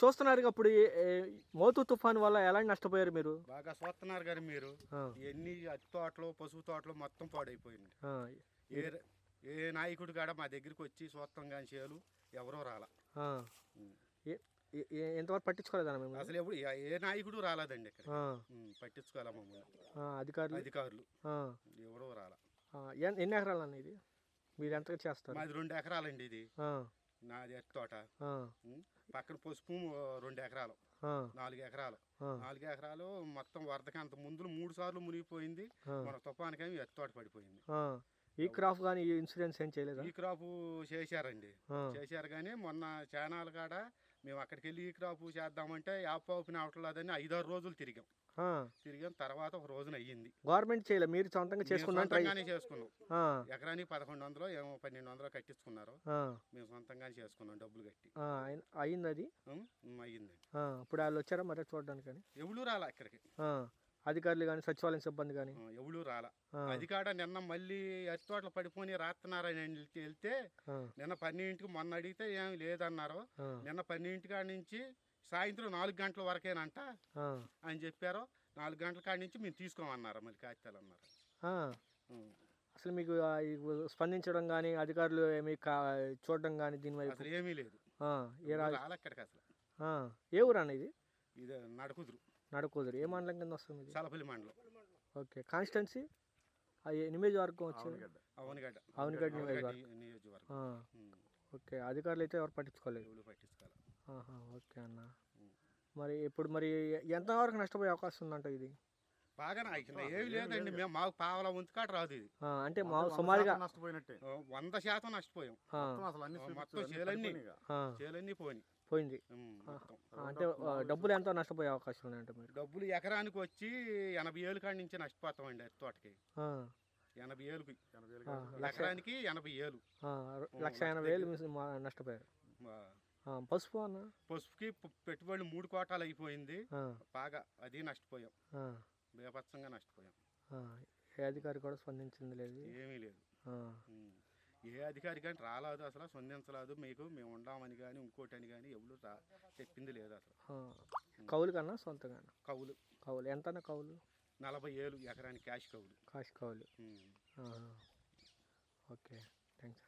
చూస్తున్నారు ఇప్పుడు మోతు తుఫాన్ వల్ల ఎలాంటి నష్టపోయారు మీరు? బాగా చూస్తున్నారు కానీ మీరు ఎన్ని అత్తి తోటలు పసుపు తోటలు మొత్తం పాడైపోయింది. ఏ ఏ నాయకుడు కాడ మా దగ్గరికి వచ్చి చూస్తాం కానీ చేయాలు ఎవరో రాలా. ఎంతవరకు పట్టించుకోలేదన్న మేము? అసలు ఎప్పుడు ఏ నాయకుడు రాలేదండి ఇక్కడ. పట్టించుకోవాలా మమ్మల్ని అధికారులు ఎవరో రాలా. ఎన్ని ఎకరాలు అన్న ఇది? మీరు ఎంతగా చేస్తారు? మాది 2 ఎకరాలండి ఇది. నాది అత్తి తోట. పక్కన పసుపు 2 ఎకరాలు, 4 ఎకరాలు. 4 ఎకరాలు మొత్తం వరదకి అంత ముందు 3 సార్లు మునిగిపోయింది. మన తుఫానికి అత్తి తోట పడిపోయింది. ఈ క్రాప్ కానీ ఇన్సూరెన్స్ ఏం చేయలేదు? ఈ క్రాప్ చేశారండి, చేశారు కానీ మొన్న చానాల కాడ మేము అక్కడికి వెళ్ళి ఈ క్రాప్ చేద్దామంటే యాప్ ఓపెన్ అవట్లేదని 5-6 రోజులు తిరిగాం. తర్వాత ఒక రోజున అయ్యింది. గవర్నమెంట్ చేయలేదు, మీరు సొంతంగా చేసుకున్నాం. ఎకరానికి 1100 ఏమో 1200 కట్టించుకున్నారు. మేము సొంతంగానే చేసుకున్నాం డబ్బులు కట్టి. అయ్యింది అది? అయ్యిందండి. ఇప్పుడు వాళ్ళు వచ్చారా మరి చూడడానికి? ఎవరు రాలా ఇక్కడికి, అధికారులు కానీ సచివాలయం సిబ్బంది కానీ ఎవరు రాలా. అది కాడ నిన్న మళ్ళీ అత్తి తోటలు పడిపోయి రాస్తున్నారని వెళ్తే నిన్న 12కి మొన్న అడిగితే ఏమి లేదన్నారు. నిన్న 12 కాడ నుంచి సాయంత్రం 4 గంటల వరకేనంట అని చెప్పారు. 4 గంటల కాడి నుంచి మేము తీసుకోమన్నారు, మళ్ళీ కాగితాలు అన్నారు. అసలు మీకు స్పందించడం కానీ అధికారులు ఏమి చూడడం కానీ దీని వైపు అసలు ఏమీ లేదు. అక్కడికి అసలు ఏ ఊరు అన్న ఇది? ఇది నడకుదురు. ఏ మండలం కింద వస్తుంది? సలపల్లి మండలం. ఓకే. కాన్స్టిట్యున్సీ నియోజకవర్గం వచ్చి అవనిగడ్డ నియోజకవర్గం. ఓకే. అధికారులు అయితే ఎవరు పట్టించుకోలేదు? ఓకే అన్న. మరి ఇప్పుడు ఎంతవరకు నష్టపోయే అవకాశం ఉందంట ఇది? బాగా ఏమి లేదండి, మేము మాకు పావలా ఉంచుకాట రాదు ఇది. అంటే మాకు సుమారుగా నష్టపోయినట్టే 100% నష్టపోయాం. మొత్తం చేలన్నీ పోయింది. అంటే డబ్బులు ఎంతో నష్టపోయే అవకాశం ఉన్నాయంట మీరు? డబ్బులు ఎకరానికి వచ్చి 80,000 కాడి నుంచి నష్టపోతామండి అత్తి తోటకి. 80,000కి ఎకరానికి 80,000. 1,80,000 నష్టపోయారు. పసుపు అన్న? పసుపుకి పెట్టుబడి 3 కోటాలు అయిపోయింది. బాగా అది నష్టపోయాం, బేపత్సంగా నష్టపోయాం. ఏ అధికారి కూడా స్పందించింది లేదు? ఏమీ లేదు. ఏ అధికారి కానీ రాలేదు, అసలు స్పందించలేదు. మేము ఉండామని కానీ ఇంకోటి అని కానీ ఎవరు చెప్పింది లేదు అసలు. కౌలు కన్నా సొంతంగా? కౌలు ఎంత కౌలు? 40,000 ఎకరానికి క్యాష్ కౌలు. Okay, thanks.